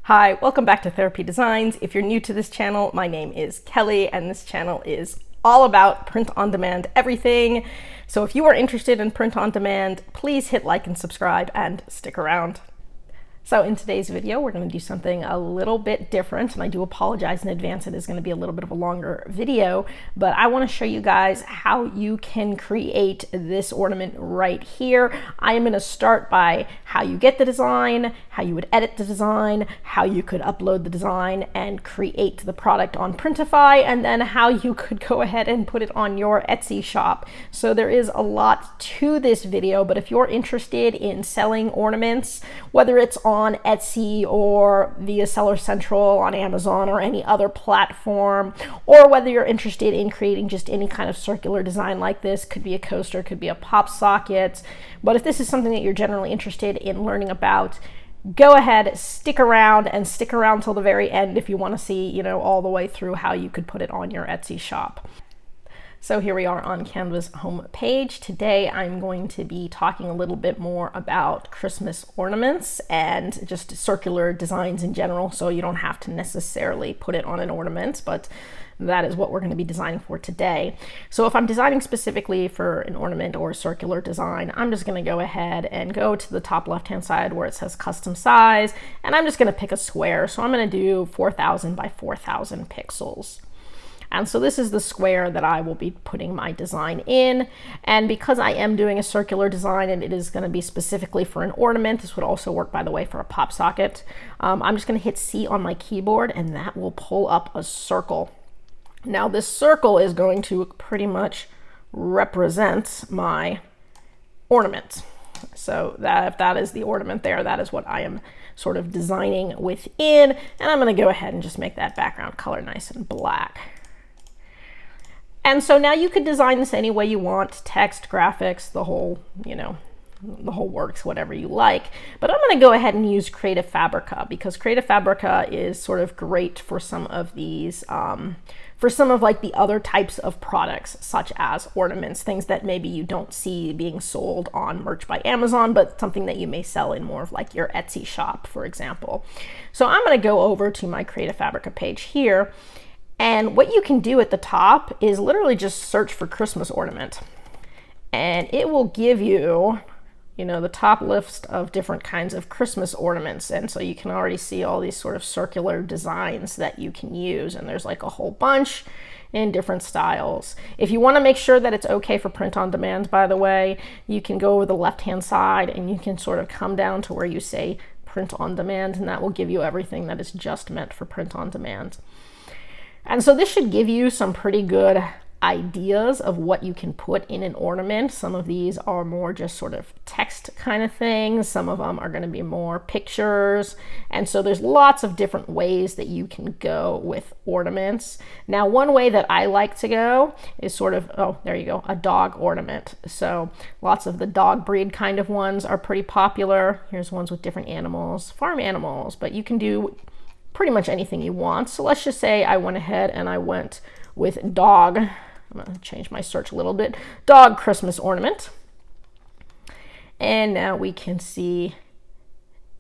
Hi, welcome back to Therapy Designs. If you're new to this channel, my name is Kelly and this channel is all about print on demand everything. So if you are interested in print on demand, please hit like and subscribe and stick around. So in today's video, we're going to do something a little bit different, and I do apologize in advance. It is going to be a little bit of a longer video, but I want to show you guys how you can create this ornament right here. I am going to start by how you get the design, how you would edit the design, how you could upload the design and create the product on Printify, and then how you could go ahead and put it on your Etsy shop. So there is a lot to this video, but if you're interested in selling ornaments, whether it's on Etsy or via Seller Central on Amazon or any other platform, or whether you're interested in creating just any kind of circular design like this, could be a coaster, could be a pop socket. But if this is something that you're generally interested in learning about, go ahead, stick around till the very end if you want to see, all the way through how you could put it on your Etsy shop. So here we are on Canva's home page. Today I'm going to be talking a little bit more about Christmas ornaments and just circular designs in general, so you don't have to necessarily put it on an ornament, but that is what we're going to be designing for today. So if I'm designing specifically for an ornament or a circular design, I'm just going to go ahead and go to the top left hand side where it says custom size, and I'm just going to pick a square. So I'm going to do 4,000 by 4,000 pixels. And so this is the square that I will be putting my design in. And because I am doing a circular design and it is going to be specifically for an ornament, this would also work, by the way, for a pop socket, I'm just going to hit C on my keyboard and that will pull up a circle. Now this circle is going to pretty much represent my ornament. So that if that is the ornament there, that is what I am sort of designing within. And I'm going to go ahead and just make that background color nice and black. And so now you could design this any way you want, text, graphics, the whole works, whatever you like. But I'm going to go ahead and use Creative Fabrica because Creative Fabrica is sort of great for some of these, for some of like the other types of products, such as ornaments, things that maybe you don't see being sold on merch by Amazon, but something that you may sell in more of like your Etsy shop, for example. So I'm going to go over to my Creative Fabrica page here. And what you can do at the top is literally just search for Christmas ornament. And it will give you, the top list of different kinds of Christmas ornaments. And so you can already see all these sort of circular designs that you can use. And there's like a whole bunch in different styles. If you want to make sure that it's okay for print on demand, by the way, you can go over the left-hand side and you can sort of come down to where you say print on demand, and that will give you everything that is just meant for print on demand. And so this should give you some pretty good ideas of what you can put in an ornament. Some of these are more just sort of text kind of things. Some of them are going to be more pictures. And so there's lots of different ways that you can go with ornaments. Now, one way that I like to go is sort of, oh, there you go, a dog ornament. So lots of the dog breed kind of ones are pretty popular. Here's ones with different animals, farm animals, but you can do pretty much anything you want. So let's just say I went ahead and I went with dog. I'm going to change my search a little bit. Dog Christmas ornament. And now we can see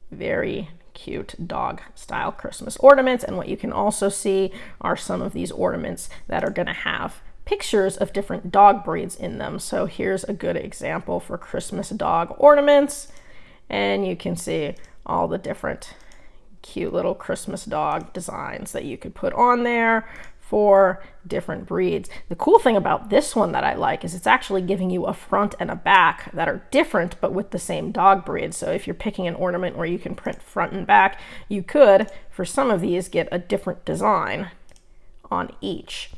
very cute dog style Christmas ornaments. And what you can also see are some of these ornaments that are going to have pictures of different dog breeds in them. So here's a good example for Christmas dog ornaments. And you can see all the different cute little Christmas dog designs that you could put on there for different breeds. The cool thing about this one that I like is it's actually giving you a front and a back that are different but with the same dog breed. So if you're picking an ornament where you can print front and back, you could, for some of these, get a different design on each.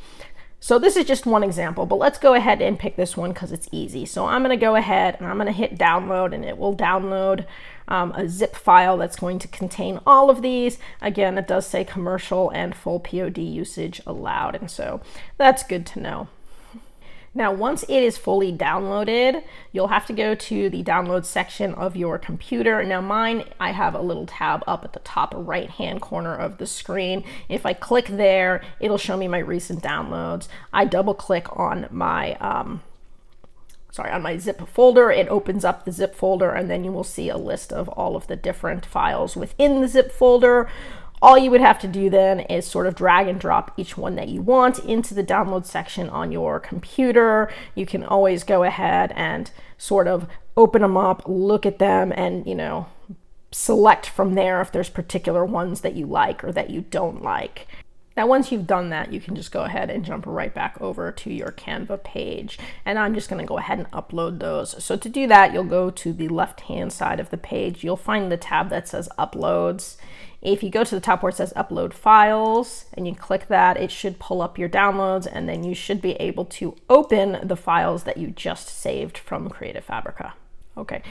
So this is just one example, but let's go ahead and pick this one because it's easy. So I'm going to go ahead and I'm going to hit download, and it will download a zip file that's going to contain all of these. Again, it does say commercial and full POD usage allowed, and so that's good to know. Now, once it is fully downloaded, you'll have to go to the download section of your computer. Now mine, I have a little tab up at the top right-hand corner of the screen. If I click there, it'll show me my recent downloads. I double click on my sorry, on my zip folder, it opens up the zip folder, and then you will see a list of all of the different files within the zip folder. All you would have to do then is sort of drag and drop each one that you want into the download section on your computer. You can always go ahead and sort of open them up, look at them, and, you know, select from there if there's particular ones that you like or that you don't like. Now, once you've done that, you can just go ahead and jump right back over to your Canva page. And I'm just going to go ahead and upload those. So to do that, you'll go to the left-hand side of the page. You'll find the tab that says Uploads. If you go to the top where it says Upload Files and you click that, it should pull up your downloads, and then you should be able to open the files that you just saved from Creative Fabrica. Okay.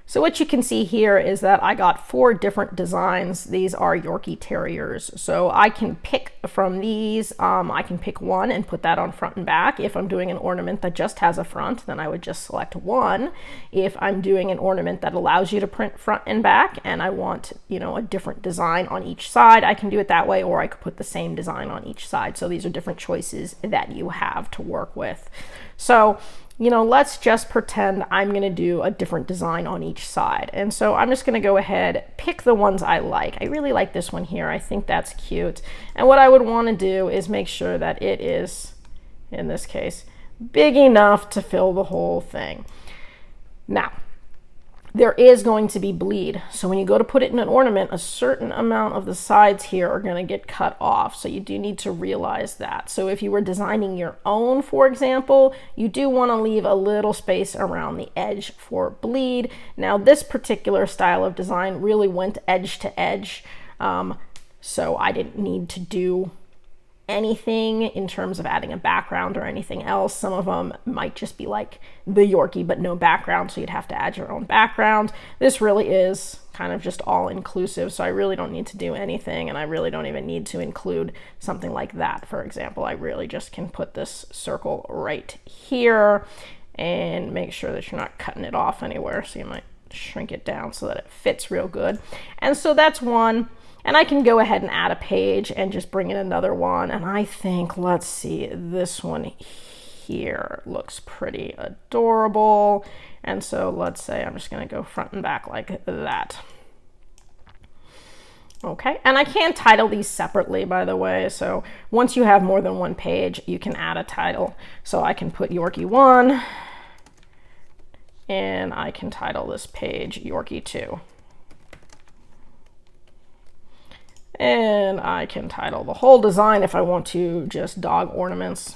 So what you can see here is that I got 4 different designs. These are Yorkie Terriers. So I can pick from these. I can pick one and put that on front and back. If I'm doing an ornament that just has a front, then I would just select one. If I'm doing an ornament that allows you to print front and back and I want, you know, a different design on each side, I can do it that way, or I could put the same design on each side. So these are different choices that you have to work with. So, you know, let's just pretend I'm going to do a different design on each side. And so I'm just going to go ahead, pick the ones I like. I really like this one here. I think that's cute. And what I would want to do is make sure that it is, in this case, big enough to fill the whole thing. Now, there is going to be bleed. So when you go to put it in an ornament, a certain amount of the sides here are going to get cut off. So you do need to realize that. So if you were designing your own, for example, you do want to leave a little space around the edge for bleed. Now, this particular style of design really went edge to edge. So I didn't need to do anything in terms of adding a background or anything else. Some of them might just be like the Yorkie but no background, so you'd have to add your own background. This really is kind of just all inclusive, so I really don't need to do anything, and I really don't even need to include something like that. For example, I really just can put this circle right here and make sure that you're not cutting it off anywhere, so you might shrink it down so that it fits real good. And so that's one. And I can go ahead and add a page and just bring in another one. And I think, let's see, this one here looks pretty adorable. And so let's say I'm just going to go front and back like that. Okay, and I can title these separately, by the way. So once you have more than one page, you can add a title. So I can put Yorkie 1, and I can title this page Yorkie 2. And I can title the whole design if I want to just dog ornaments.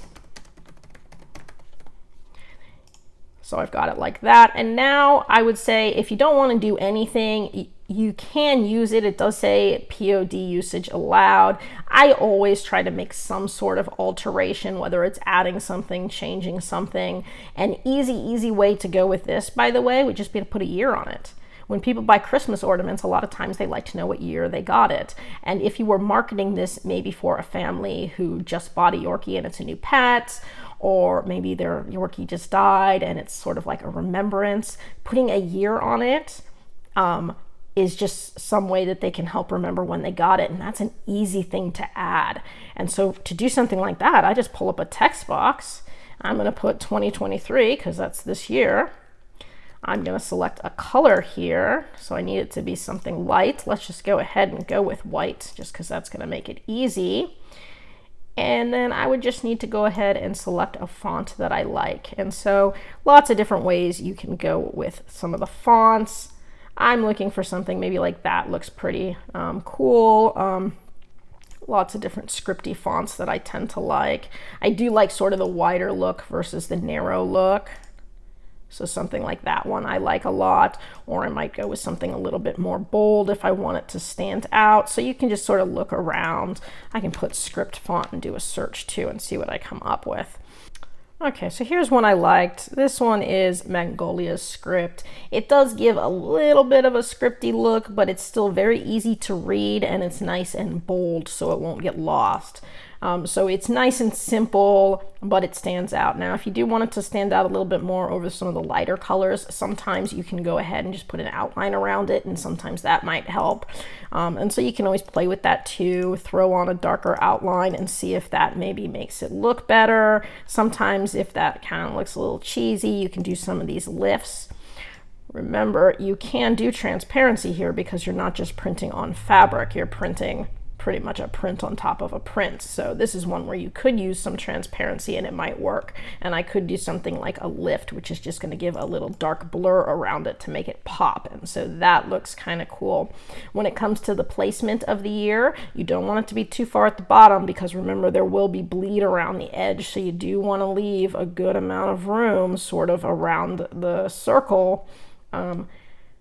So I've got it like that. And now I would say if you don't want to do anything, you can use it. It does say POD usage allowed. I always try to make some sort of alteration, whether it's adding something, changing something. An easy way to go with this, by the way, would just be to put a year on it. When people buy Christmas ornaments, a lot of times they like to know what year they got it. And if you were marketing this maybe for a family who just bought a Yorkie and it's a new pet, or maybe their Yorkie just died and it's sort of like a remembrance, putting a year on it is just some way that they can help remember when they got it. And that's an easy thing to add. And so to do something like that, I just pull up a text box. I'm going to put 2023 because that's this year. I'm going to select a color here, so I need it to be something light. Let's just go ahead and go with white, just because that's going to make it easy. And then I would just need to go ahead and select a font that I like. And so lots of different ways you can go with some of the fonts. I'm looking for something maybe like that. Looks pretty cool. Lots of different scripty fonts that I tend to like. I do like sort of the wider look versus the narrow look. So something like that one I like a lot, or I might go with something a little bit more bold if I want it to stand out. So you can just sort of look around. I can put script font and do a search too and see what I come up with. Okay, so here's one I liked. This one is Magnolia's script. It does give a little bit of a scripty look, but it's still very easy to read and it's nice and bold so it won't get lost. So it's nice and simple, but it stands out. Now, if you do want it to stand out a little bit more over some of the lighter colors, sometimes you can go ahead and just put an outline around it, and sometimes that might help. And so you can always play with that too, throw on a darker outline and see if that maybe makes it look better. Sometimes if that kind of looks a little cheesy, you can do some of these lifts. Remember, you can do transparency here because you're not just printing on fabric, you're printing pretty much a print on top of a print. So this is one where you could use some transparency and it might work. And I could do something like a lift, which is just going to give a little dark blur around it to make it pop. And so that looks kind of cool. When it comes to the placement of the year, you don't want it to be too far at the bottom because remember, there will be bleed around the edge. So you do want to leave a good amount of room sort of around the circle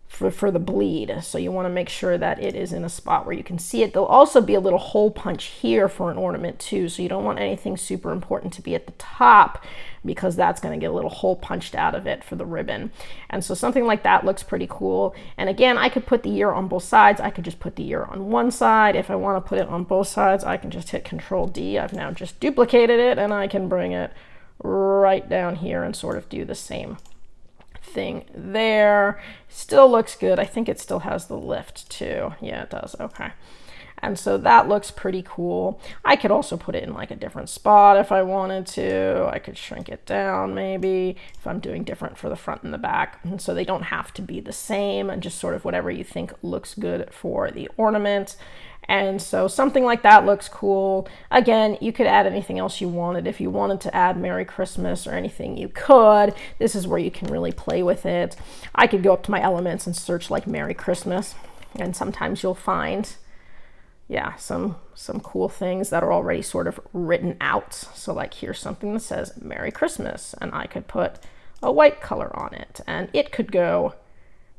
for the bleed. So you want to make sure that it is in a spot where you can see it. There'll also be a little hole punch here for an ornament too. So you don't want anything super important to be at the top because that's going to get a little hole punched out of it for the ribbon. And so something like that looks pretty cool. And again, I could put the year on both sides. I could just put the year on one side. If I want to put it on both sides, I can just hit Control D. I've now just duplicated it and I can bring it right down here and sort of do the same thing there. Still looks good. I think it still has the lift too. Yeah, it does. Okay. And so that looks pretty cool. I could also put it in like a different spot if I wanted to. I could shrink it down maybe if I'm doing different for the front and the back. And so they don't have to be the same, and just sort of whatever you think looks good for the ornament. And so something like that looks cool. Again, you could add anything else you wanted. If you wanted to add Merry Christmas or anything, you could. This is where you can really play with it. I could go up to my elements and search like Merry Christmas, and sometimes you'll find, yeah, some cool things that are already sort of written out. So like here's something that says Merry Christmas, and I could put a white color on it, and it could go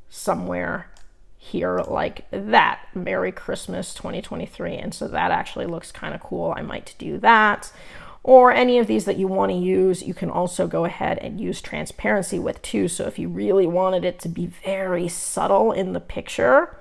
somewhere here like that, Merry Christmas 2023. And so that actually looks kind of cool. I might do that. Or any of these that you want to use, you can also go ahead and use transparency with too. So if you really wanted it to be very subtle in the picture,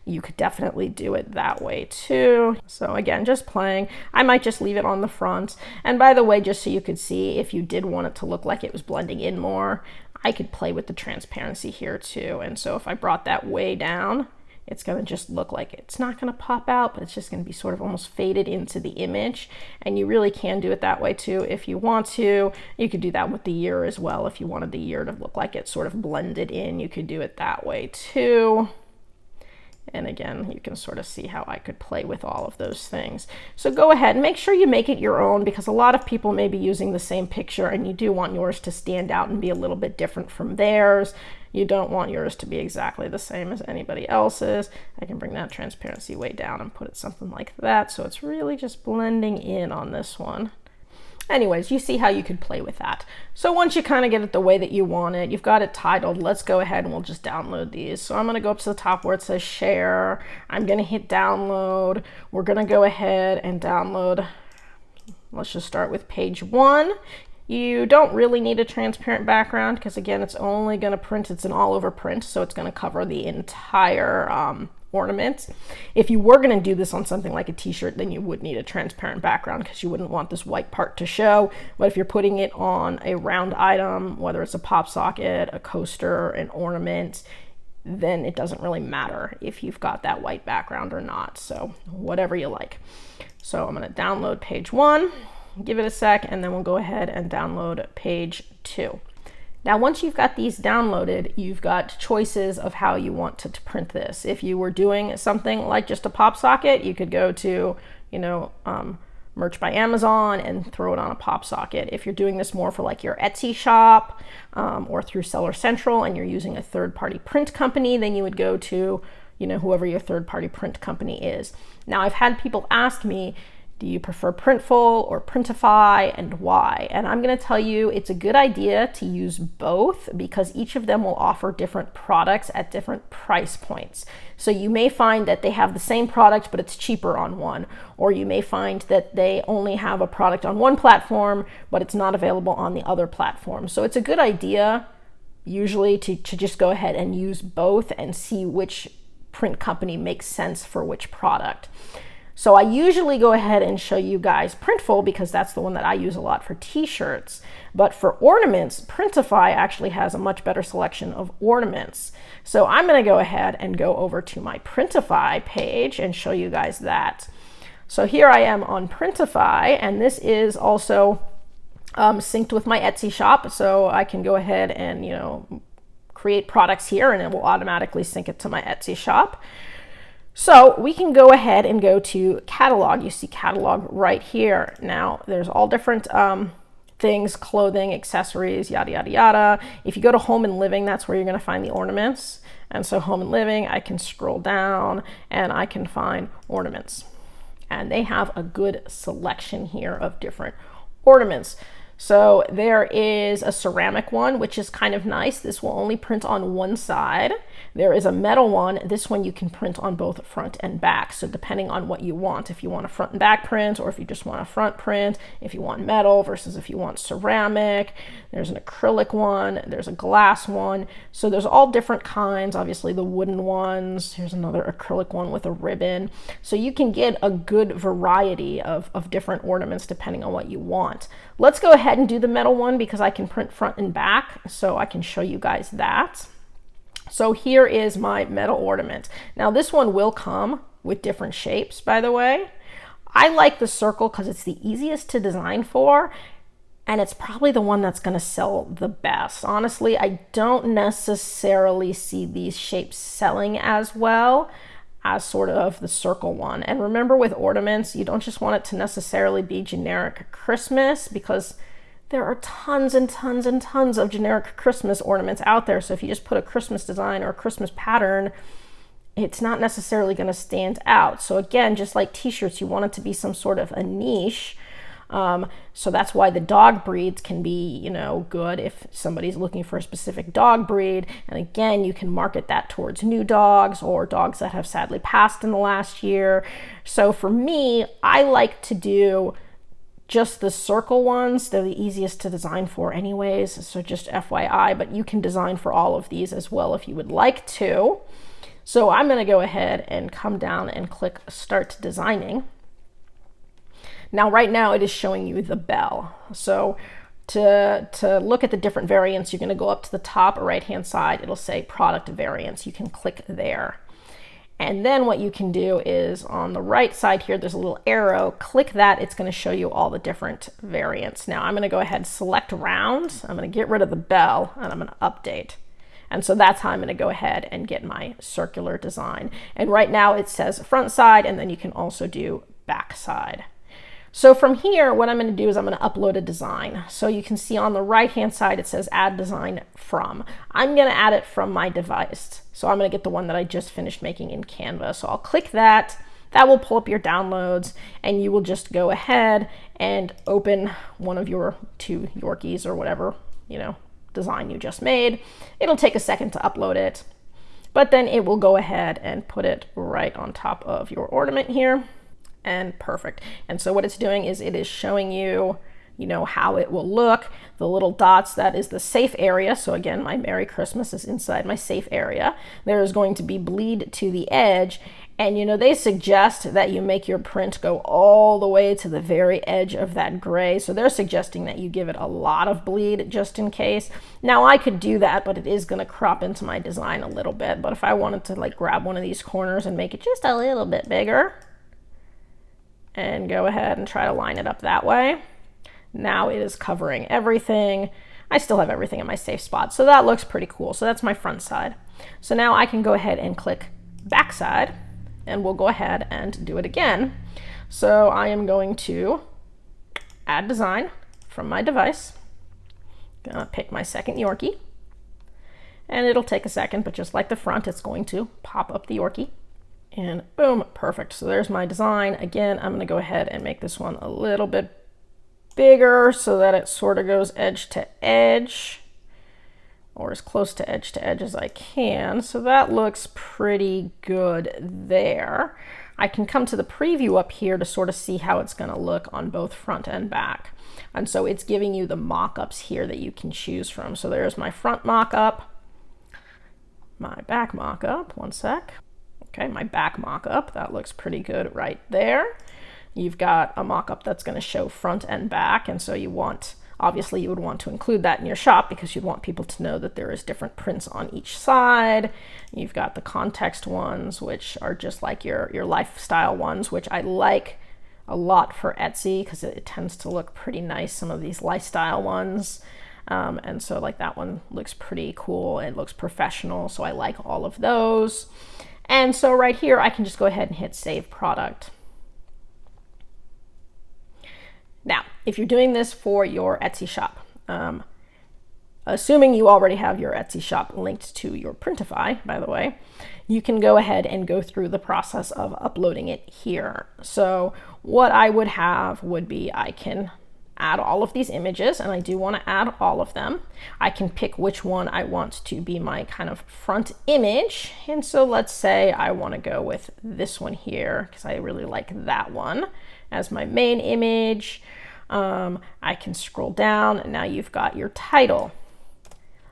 you could definitely do it that way too. So again, just playing. I might just leave it on the front. And by the way, just so you could see, if you did want it to look like it was blending in more, I could play with the transparency here too. And so if I brought that way down, it's going to just look like it's not going to pop out, but it's just going to be sort of almost faded into the image. And you really can do it that way too if you want to. You could do that with the year as well. If you wanted the year to look like it's sort of blended in, you could do it that way too. And again, you can sort of see how I could play with all of those things. So go ahead and make sure you make it your own, because a lot of people may be using the same picture and you do want yours to stand out and be a little bit different from theirs. You don't want yours to be exactly the same as anybody else's. I can bring that transparency way down and put it something like that. So it's really just blending in on this one. Anyways, you see how you could play with that. So once you kind of get it the way that you want it, you've got it titled, let's go ahead and we'll just download these. So I'm going to go up to the top where it says share. I'm going to hit download. We're going to go ahead and download. Let's just start with page 1. You don't really need a transparent background because again, it's only going to print, it's an all over print. So it's going to cover the entire ornament. If you were going to do this on something like a t-shirt, then you would need a transparent background because you wouldn't want this white part to show. But if you're putting it on a round item, whether it's a pop socket, a coaster, an ornament, then it doesn't really matter if you've got that white background or not. So whatever you like. So I'm going to download page 1, give it a sec, and then we'll go ahead and download page 2. Now, once you've got these downloaded, you've got choices of how you want to print this. If you were doing something like just a pop socket, you could go to, Merch by Amazon and throw it on a pop socket. If you're doing this more for like your Etsy shop or through Seller Central and you're using a third-party print company, then you would go to, whoever your third-party print company is. Now, I've had people ask me, do you prefer Printful or Printify, and why? And I'm going to tell you it's a good idea to use both because each of them will offer different products at different price points. So you may find that they have the same product, but it's cheaper on one. Or you may find that they only have a product on one platform, but it's not available on the other platform. So it's a good idea usually to just go ahead and use both and see which print company makes sense for which product. So I usually go ahead and show you guys Printful because that's the one that I use a lot for t-shirts. But for ornaments, Printify actually has a much better selection of ornaments. So I'm going to go ahead and go over to my Printify page and show you guys that. So here I am on Printify, and this is also synced with my Etsy shop. So I can go ahead and, you know, create products here and it will automatically sync it to my Etsy shop. So we can go ahead and go to catalog. You see catalog right here. Now there's all different things, clothing, accessories, yada, yada, yada. If you go to home and living, that's where you're going to find the ornaments. And so home and living, I can scroll down and I can find ornaments. And they have a good selection here of different ornaments. So there is a ceramic one, which is kind of nice. This will only print on one side. There is a metal one. This one you can print on both front and back. So depending on what you want, if you want a front and back print, or if you just want a front print, if you want metal versus if you want ceramic, there's an acrylic one, there's a glass one. So there's all different kinds, obviously the wooden ones. Here's another acrylic one with a ribbon. So you can get a good variety of different ornaments depending on what you want. Let's go ahead and do the metal one because I can print front and back, so I can show you guys that. So here is my metal ornament. Now this one will come with different shapes, by the way. I like the circle because it's the easiest to design for, and it's probably the one that's going to sell the best. Honestly, I don't necessarily see these shapes selling as well as sort of the circle one. And remember, with ornaments, you don't just want it to necessarily be generic Christmas, because there are tons and tons and tons of generic Christmas ornaments out there. So if you just put a Christmas design or a Christmas pattern, it's not necessarily going to stand out. So again, just like t-shirts, you want it to be some sort of a niche. So that's why the dog breeds can be, you know, good if somebody's looking for a specific dog breed. And again, you can market that towards new dogs or dogs that have sadly passed in the last year. So for me, I like to do just the circle ones. They're the easiest to design for anyways, so just FYI, but you can design for all of these as well if you would like to. So I'm going to go ahead and come down and click Start Designing. Now right now it is showing you the bell. So to look at the different variants, you're going to go up to the top right hand side. It'll say Product Variants. You can click there. And then what you can do is on the right side here, there's a little arrow. Click that. It's going to show you all the different variants. Now I'm going to go ahead and select round. I'm going to get rid of the bell and I'm going to update. And so that's how I'm going to go ahead and get my circular design. And right now it says front side, and then you can also do back side. So from here, what I'm going to do is I'm going to upload a design. So you can see on the right hand side, it says add design from. I'm going to add it from my device. So I'm going to get the one that I just finished making in Canva. So I'll click that. That will pull up your downloads, and you will just go ahead and open one of your 2 Yorkies or whatever, you know, design you just made. It'll take a second to upload it, but then it will go ahead and put it right on top of your ornament here. And perfect. And so what it's doing is it is showing you, you know, how it will look. The little dots, that is the safe area. So again, my Merry Christmas is inside my safe area. There is going to be bleed to the edge. And, you know, they suggest that you make your print go all the way to the very edge of that gray. So they're suggesting that you give it a lot of bleed just in case. Now I could do that, but it is going to crop into my design a little bit. But if I wanted to like grab one of these corners and make it just a little bit bigger, and go ahead and try to line it up that way. Now it is covering everything. I still have everything in my safe spot, so that looks pretty cool. So that's my front side. So now I can go ahead and click back side, and we'll go ahead and do it again. So I am going to add design from my device. Gonna pick my second Yorkie, and it'll take a second, but just like the front, it's going to pop up the Yorkie. And boom, perfect. So there's my design. Again, I'm going to go ahead and make this one a little bit bigger so that it sort of goes edge to edge, or as close to edge as I can. So that looks pretty good there. I can come to the preview up here to sort of see how it's going to look on both front and back. And so it's giving you the mock-ups here that you can choose from. So there's my front mock-up, my back mock-up. One sec. Okay, my back mock-up, that looks pretty good right there. You've got a mock-up that's going to show front and back, and so obviously you would want to include that in your shop because you'd want people to know that there is different prints on each side. You've got the context ones, which are just like your lifestyle ones, which I like a lot for Etsy because it tends to look pretty nice, some of these lifestyle ones. And so like that one looks pretty cool. It looks professional, so I like all of those. And so right here, I can just go ahead and hit Save Product. Now, if you're doing this for your Etsy shop, assuming you already have your Etsy shop linked to your Printify, by the way, you can go ahead and go through the process of uploading it here. So what I would have would be, I can add all of these images, and I do want to add all of them. I can pick which one I want to be my kind of front image. And so let's say I want to go with this one here because I really like that one as my main image. I can scroll down, and now you've got your title.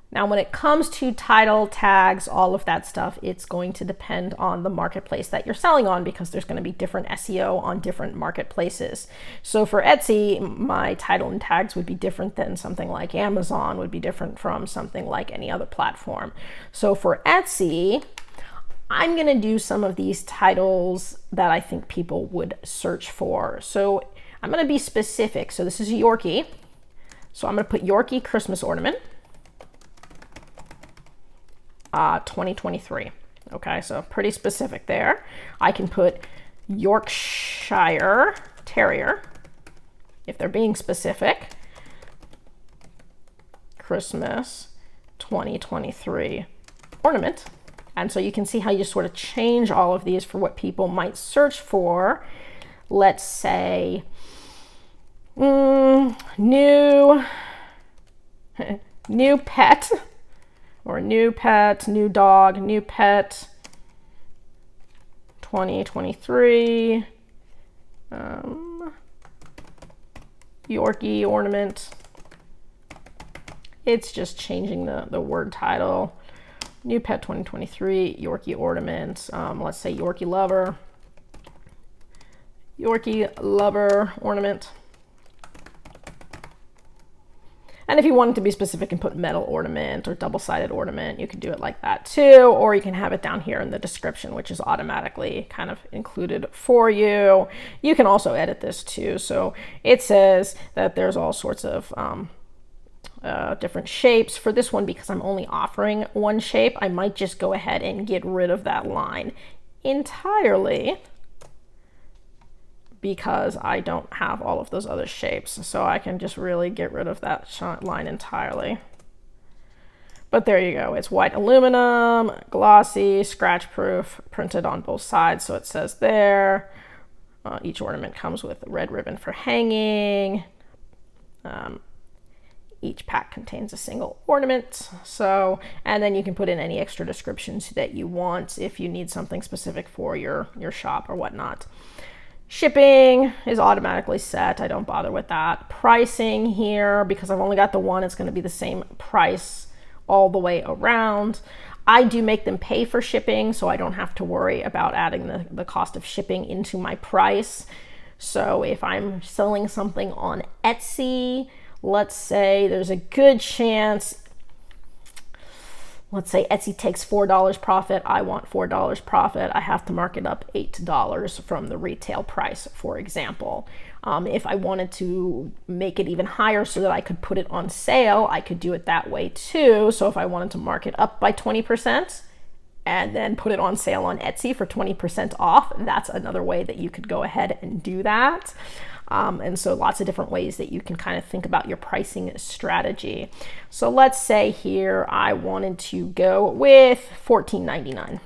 Now, when it comes to title, tags, all of that stuff, it's going to depend on the marketplace that you're selling on because there's going to be different SEO on different marketplaces. So for Etsy, my title and tags would be different than something like Amazon, would be different from something like any other platform. So for Etsy, I'm going to do some of these titles that I think people would search for. So I'm going to be specific. So this is Yorkie. So I'm going to put Yorkie Christmas ornament. 2023. Okay, so pretty specific there. I can put Yorkshire Terrier if they're being specific. Christmas 2023 ornament. And so you can see how you sort of change all of these for what people might search for. Let's say new pet, or new pet, new dog, new pet, 2023, Yorkie ornament. It's just changing the word title. New pet 2023, Yorkie ornament. Let's say Yorkie lover. Yorkie lover ornament. And if you wanted to be specific and put metal ornament or double-sided ornament, you can do it like that too, or you can have it down here in the description, which is automatically kind of included for you. You can also edit this too. So it says that there's all sorts of different shapes. For this one, because I'm only offering one shape, I might just go ahead and get rid of that line entirely, because I don't have all of those other shapes. So I can just really get rid of that line entirely. But there you go. It's white aluminum, glossy, scratch proof, printed on both sides. So it says there, each ornament comes with a red ribbon for hanging. Each pack contains a single ornament. So, and then you can put in any extra descriptions that you want if you need something specific for your shop or whatnot. Shipping is automatically set. I don't bother with that. Pricing here, because I've only got the one, it's going to be the same price all the way around. I do make them pay for shipping, so I don't have to worry about adding the cost of shipping into my price. So if I'm selling something on Etsy, let's say there's a good chance, let's say Etsy takes $4 profit, I want $4 profit, I have to mark it up $8 from the retail price, for example. If I wanted to make it even higher so that I could put it on sale, I could do it that way too. So if I wanted to mark it up by 20% and then put it on sale on Etsy for 20% off, that's another way that you could go ahead and do that. And so lots of different ways that you can kind of think about your pricing strategy. So let's say here I wanted to go with $14.99,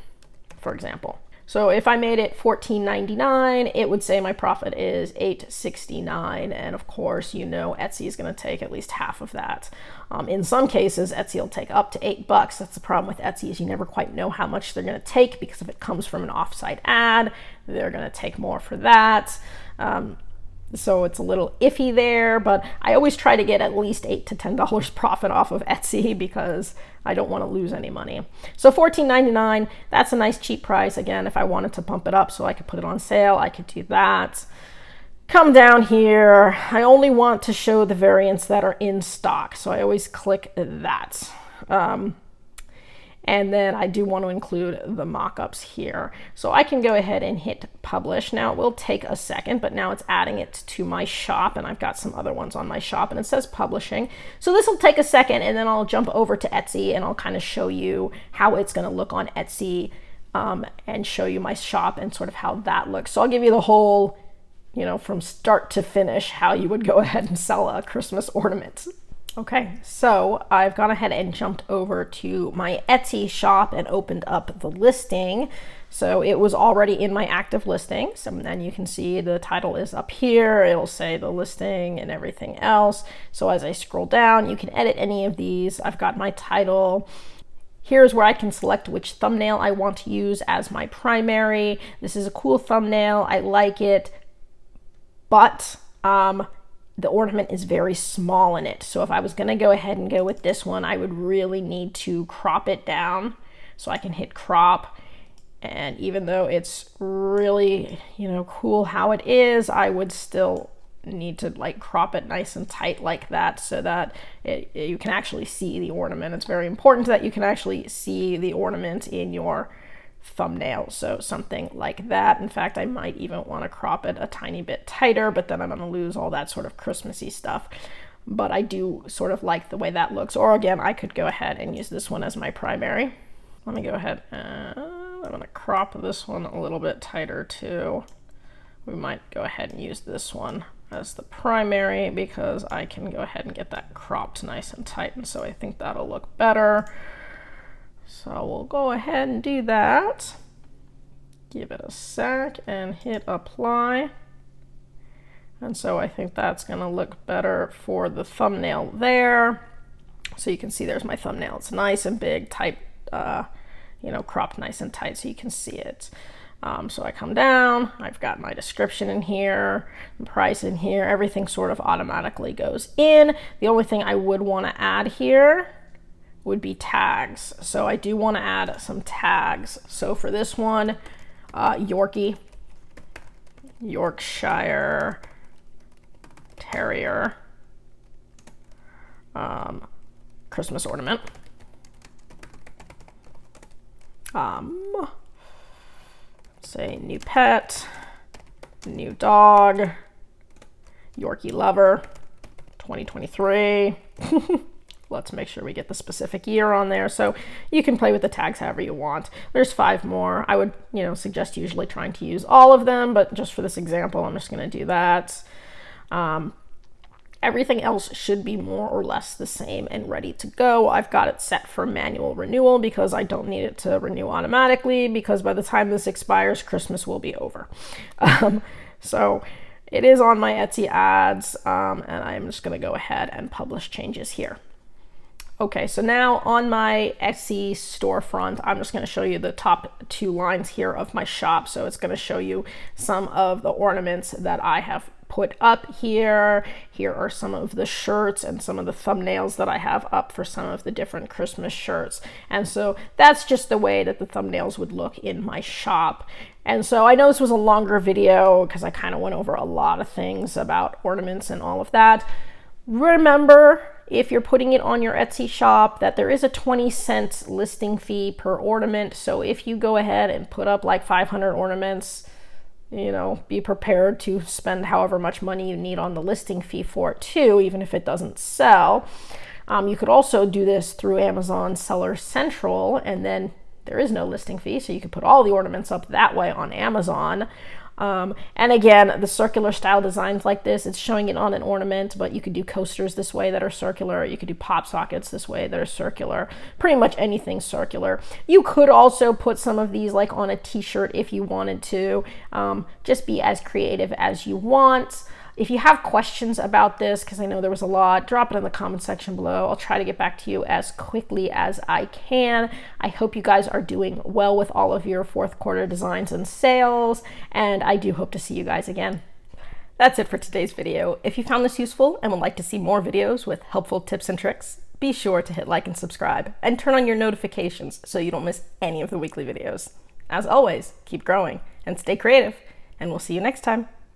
for example. So if I made it $14.99, it would say my profit is $8.69. And of course, you know, Etsy is going to take at least half of that. In some cases, Etsy will take up to $8. That's the problem with Etsy, is you never quite know how much they're going to take, because if it comes from an offsite ad, they're going to take more for that. So it's a little iffy there, but I always try to get at least $8 to $10 profit off of Etsy because I don't want to lose any money. So $14.99, that's a nice cheap price. Again, if I wanted to pump it up so I could put it on sale, I could do that. Come down here, I only want to show the variants that are in stock, so I always click that. And then I do want to include the mock-ups here. So I can go ahead and hit publish. Now it will take a second, but now it's adding it to my shop, and I've got some other ones on my shop, and it says publishing. So this will take a second, and then I'll jump over to Etsy and I'll kind of show you how it's going to look on Etsy, and show you my shop and sort of how that looks. So I'll give you the whole, you know, from start to finish, how you would go ahead and sell a Christmas ornament. Okay, so I've gone ahead and jumped over to my Etsy shop and opened up the listing. So it was already in my active listings, and then you can see the title is up here. It'll say the listing and everything else. So as I scroll down, you can edit any of these. I've got my title. Here's where I can select which thumbnail I want to use as my primary. This is a cool thumbnail. I like it, but the ornament is very small in it. So if I was going to go ahead and go with this one, I would really need to crop it down. So I can hit crop. And even though it's really, you know, cool how it is, I would still need to like crop it nice and tight like that so that you can actually see the ornament. It's very important that you can actually see the ornament in your thumbnail, so something like that. In fact, I might even want to crop it a tiny bit tighter, but then I'm going to lose all that sort of Christmassy stuff. But I do sort of like the way that looks. Or again, I could go ahead and use this one as my primary. Let me go ahead and I'm going to crop this one a little bit tighter too. We might go ahead and use this one as the primary because I can go ahead and get that cropped nice and tight, and so I think that'll look better. So we'll go ahead and do that. Give it a sec and hit apply. And so I think that's going to look better for the thumbnail there. So you can see there's my thumbnail. It's nice and big, tight, you know, cropped nice and tight so you can see it. So I come down, I've got my description in here, the price in here, everything sort of automatically goes in. The only thing I would want to add here would be tags. So I do want to add some tags. So for this one, Yorkie, Yorkshire Terrier, Christmas ornament. Say new pet, new dog, Yorkie lover, 2023. Let's make sure we get the specific year on there. So you can play with the tags however you want. There's 5 more. I would, you know, suggest usually trying to use all of them, but just for this example, I'm just going to do that. Everything else should be more or less the same and ready to go. I've got it set for manual renewal because I don't need it to renew automatically, because by the time this expires, Christmas will be over. So it is on my Etsy ads, and I'm just going to go ahead and publish changes here. Okay, so now on my Etsy storefront, I'm just going to show you the top 2 lines here of my shop. So it's going to show you some of the ornaments that I have put up here. Here are some of the shirts and some of the thumbnails that I have up for some of the different Christmas shirts. And so that's just the way that the thumbnails would look in my shop. And so I know this was a longer video because I kind of went over a lot of things about ornaments and all of that. Remember, if you're putting it on your Etsy shop, that there is a 20-cent listing fee per ornament. So if you go ahead and put up like 500 ornaments, you know, be prepared to spend however much money you need on the listing fee for it too, even if it doesn't sell. You could also do this through Amazon Seller Central, and then there is no listing fee, so you could put all the ornaments up that way on Amazon. And again, the circular style designs like this, it's showing it on an ornament, but you could do coasters this way that are circular. You could do pop sockets this way that are circular. Pretty much anything circular. You could also put some of these like on a t-shirt if you wanted to. Just be as creative as you want. If you have questions about this, because I know there was a lot, drop it in the comment section below. I'll try to get back to you as quickly as I can. I hope you guys are doing well with all of your 4th quarter designs and sales, and I do hope to see you guys again. That's it for today's video. If you found this useful and would like to see more videos with helpful tips and tricks, be sure to hit like and subscribe, and turn on your notifications so you don't miss any of the weekly videos. As always, keep growing and stay creative, and we'll see you next time.